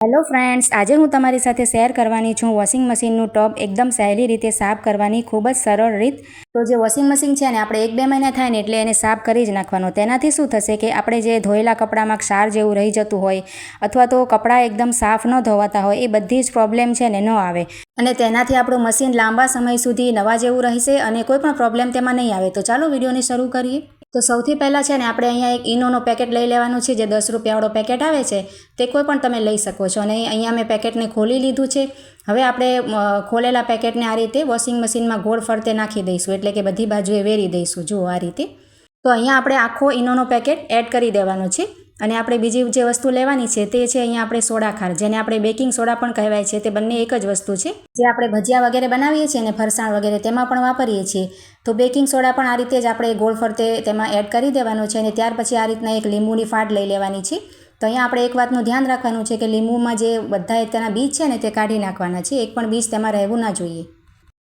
Hello friends, આજે હું તમારી સાથે શેર કરવાની છું વોશિંગ મશીનનું ટબ એકદમ સહેલી રીતે સાફ કરવાની ખૂબ જ સરળ રીત. તો જે વોશિંગ મશીન છે ને આપણે 1-2 મહિના થાય ને એટલે એને સાફ કરી જ નાખવાનો. તેનાથી શું થશે કે આપણે જે ધોયેલા કપડામાં ક્ષાર જેવું રહી જતું હોય અથવા તો કપડાં એકદમ સાફ ન ધોવાતા હોય એ બધી જ પ્રોબ્લેમ છે ને ન આવે અને તેનાથી આપણું મશીન લાંબા સમય સુધી નવા જેવું રહેશે અને કોઈ પણ પ્રોબ્લેમ તેમાં નહીં આવે. તો ચાલો વિડીયોને શરૂ કરીએ. તો સૌથી પહેલાં છે ને આપણે અહીંયા એક ઇનોનો પેકેટ લઈ લેવાનું છે. જે 10 રૂપિયાવાળો પેકેટ આવે છે તે કોઈ પણ તમે લઈ શકો છો. અને અહીંયા મેં પેકેટને ખોલી લીધું છે. હવે આપણે ખોલેલા પેકેટને આ રીતે વોશિંગ મશીનમાં ગોળ ફરતે નાખી દઈશું, એટલે કે બધી બાજુએ વેરી દઈશું. જુઓ આ રીતે. તો અહીંયા આપણે આખો ઇનોનો પેકેટ એડ કરી દેવાનો છે. અને આપણે બીજી જે વસ્તુ લેવાની છે તે છે અહીંયા આપણે સોડા ખાર, જેને આપણે બેકિંગ સોડા પણ કહેવાય છે. તે બંને એક જ વસ્તુ છે. જે આપણે ભજીયા વગેરે બનાવીએ છીએ ને ફરસાણ વગેરે તેમાં પણ વાપરીએ છીએ. તો બેકિંગ સોડા પણ આ રીતે જ આપણે ગોળ ફરતે તેમાં એડ કરી દેવાનો છે. અને ત્યાર પછી આ રીતના એક લીંબુની ફાટ લઈ લેવાની છે. તો અહીંયા આપણે એક વાતનું ધ્યાન રાખવાનું છે કે લીંબુમાં જે બધા તેના બીજ છે ને તે કાઢી નાખવાના છે. એક પણ બીજ તેમાં રહેવું ના જોઈએ.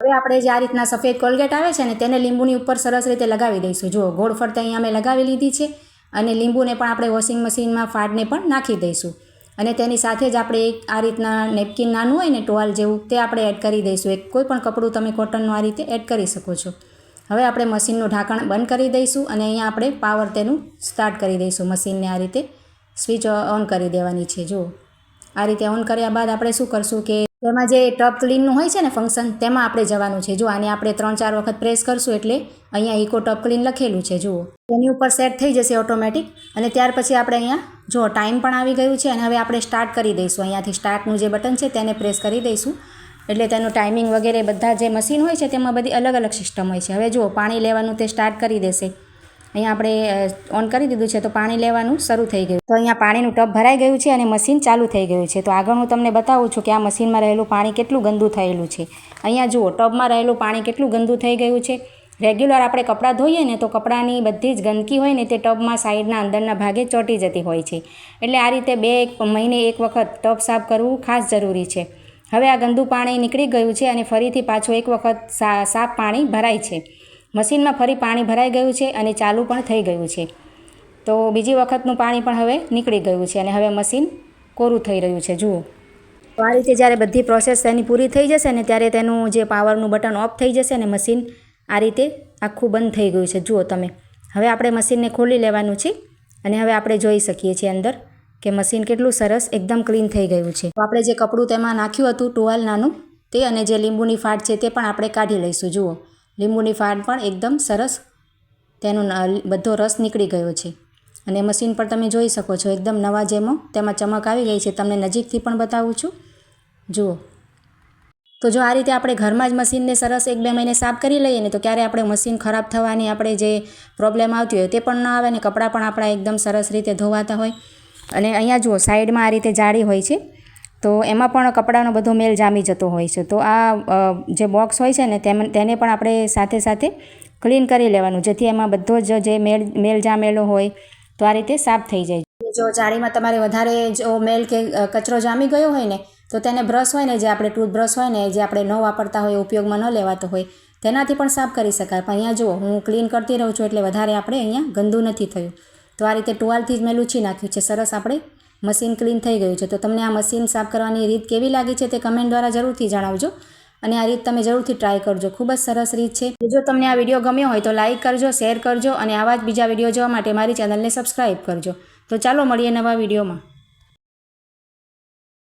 હવે આપણે જે આ રીતના સફેદ કોલગેટ આવે છે ને તેને લીંબુની ઉપર સરસ રીતે લગાવી દઈશું. જુઓ ગોળ ફરતે અહીંયા અમે લગાવી લીધી છે. અને લીંબુને પણ આપણે વોશિંગ મશીનમાં ફાડને પણ નાખી દઈશું. અને તેની સાથે જ આપણે એક આ રીતના નેપકિન નાનું હોય ને ટોવાલ જેવું તે આપણે એડ કરી દઈશું. એક કોઈ પણ કપડું તમે કોટનનું આ રીતે એડ કરી શકો છો. હવે આપણે મશીનનું ઢાંકણ બંધ કરી દઈશું અને અહીંયા આપણે પાવર તેનું સ્ટાર્ટ કરી દઈશું. મશીનને આ રીતે સ્વિચ ઓન કરી દેવાની છે. જુઓ આ રીતે ઓન કર્યા બાદ આપણે શું કરશું કે તેમાં જે ટબ ક્લીનનું હોય છે ને ફંક્શન, તેમાં આપણે જવાનું છે. જો આને આપણે 3-4 વખત પ્રેસ કરશું એટલે અહીંયા ઇકો ટબ ક્લીન લખેલું છે. જુઓ તેની ઉપર સેટ થઈ જશે ઓટોમેટિક. અને ત્યાર પછી આપણે અહીંયા જો ટાઈમ પણ આવી ગયું છે. અને હવે આપણે સ્ટાર્ટ કરી દઈશું. અહીંયાથી સ્ટાર્ટનું જે બટન છે તેને પ્રેસ કરી દઈશું. એટલે તેનું ટાઈમિંગ વગેરે બધા જે મશીન હોય છે તેમાં બધી અલગ અલગ સિસ્ટમ હોય છે. હવે જુઓ પાણી લેવાનું તે સ્ટાર્ટ કરી દેશે. અહીંયા આપણે ઓન કરી દીધું છે તો પાણી લેવાનું શરૂ થઈ ગયું. તો અહીંયા પાણીનું ટબ ભરાઈ ગયું છે અને મશીન ચાલુ થઈ ગયું છે. તો આગળ હું તમને બતાવું છું કે આ મશીનમાં રહેલું પાણી કેટલું ગંદુ થયેલું છે. અહીંયા જુઓ ટબમાં રહેલું પાણી કેટલું ગંદુ થઈ ગયું છે. રેગ્યુલર આપણે કપડાં ધોઈએ ને તો કપડાની બધી જ ગંદકી હોય ને તે ટબમાં સાઈડના અંદરના ભાગે ચોંટી જતી હોય છે. એટલે આ રીતે 2 મહિને એક વખત ટબ સાફ કરવું ખાસ જરૂરી છે. હવે આ ગંદુ પાણી નીકળી ગયું છે અને ફરીથી પાછું એક વખત સાફ પાણી ભરાય છે. મશીનમાં ફરી પાણી ભરાઈ ગયું છે અને ચાલુ પણ થઈ ગયું છે. તો બીજી વખતનું પાણી પણ હવે નીકળી ગયું છે અને હવે મશીન કોરું થઈ રહ્યું છે. જુઓ તો આ રીતે જ્યારે બધી પ્રોસેસ તેની પૂરી થઈ જશે ને ત્યારે તેનું જે પાવરનું બટન ઓફ થઈ જશે અને મશીન આ રીતે આખું બંધ થઈ ગયું છે. જુઓ તમે. હવે આપણે મશીનને ખોલી લેવાનું છે અને હવે આપણે જોઈ શકીએ છીએ અંદર કે મશીન કેટલું સરસ એકદમ ક્લીન થઈ ગયું છે. તો આપણે જે કપડું તેમાં નાખ્યું હતું ટુવાલ નાનું તે અને જે લીંબુની ફાટ છે તે પણ આપણે કાઢી લઈશું. જુઓ લીંબુની ફાટ પણ એકદમ સરસ તેનો બધો રસ નીકળી ગયો છે. અને મશીન પર તમે જોઈ શકો છો એકદમ નવા જેમાં તેમાં ચમક આવી ગઈ છે. તમને નજીકથી પણ બતાવું છું. જુઓ તો જો આ રીતે આપણે ઘરમાં જ મશીનને સરસ 1-2 મહિને સાફ કરી લઈએ ને તો ક્યારે આપણે મશીન ખરાબ થવાની આપણે જે પ્રોબ્લેમ આવતી હોય તે પણ ન આવે ને કપડાં પણ આપણા એકદમ સરસ રીતે ધોવાતા હોય. અને અહીંયા જુઓ સાઈડમાં આ રીતે જાળી હોય છે તો એમાં પણ કપડાનો બધો મેલ જામી જતો હોય છે. તો આ જે બોક્સ હોય છે ને તેને પણ આપણે સાથે સાથે ક્લીન કરી લેવાનું, જેથી એમાં બધો જ જે મેલ જામેલો હોય તો આ રીતે સાફ થઈ જાય. જો જાળીમાં તમારે વધારે જો મેલ કે કચરો જામી ગયો હોય ને તો તેને બ્રશ હોય ને જે આપણે ટૂથબ્રશ હોય ને જે આપણે ન વાપરતા હોય, ઉપયોગમાં ન લેવાતો હોય, તેનાથી પણ સાફ કરી શકાય. પણ અહીંયા જુઓ હું ક્લીન કરતી રહું છું એટલે વધારે આપણે અહીંયા ગંદુ નથી થયું. તો આ રીતે ટુવાલથી જ મેં લૂછી નાખ્યું છે. સરસ આપણે મશીન ક્લીન થઈ ગયું છે. તો તમને આ મશીન સાફ કરવાની રીત કેવી લાગી છે તે કમેન્ટ દ્વારા જરૂરથી જણાવજો. અને આ રીત તમે જરૂરથી ટ્રાય કરજો. ખૂબ જ સરસ રીત છે. જો તમને આ વિડીયો ગમ્યો હોય તો લાઇક કરજો, શેર કરજો અને આવા જ બીજા વિડીયો જોવા માટે મારી ચેનલને સબસ્ક્રાઈબ કરજો. તો ચાલો મળીએ નવા વિડીયોમાં.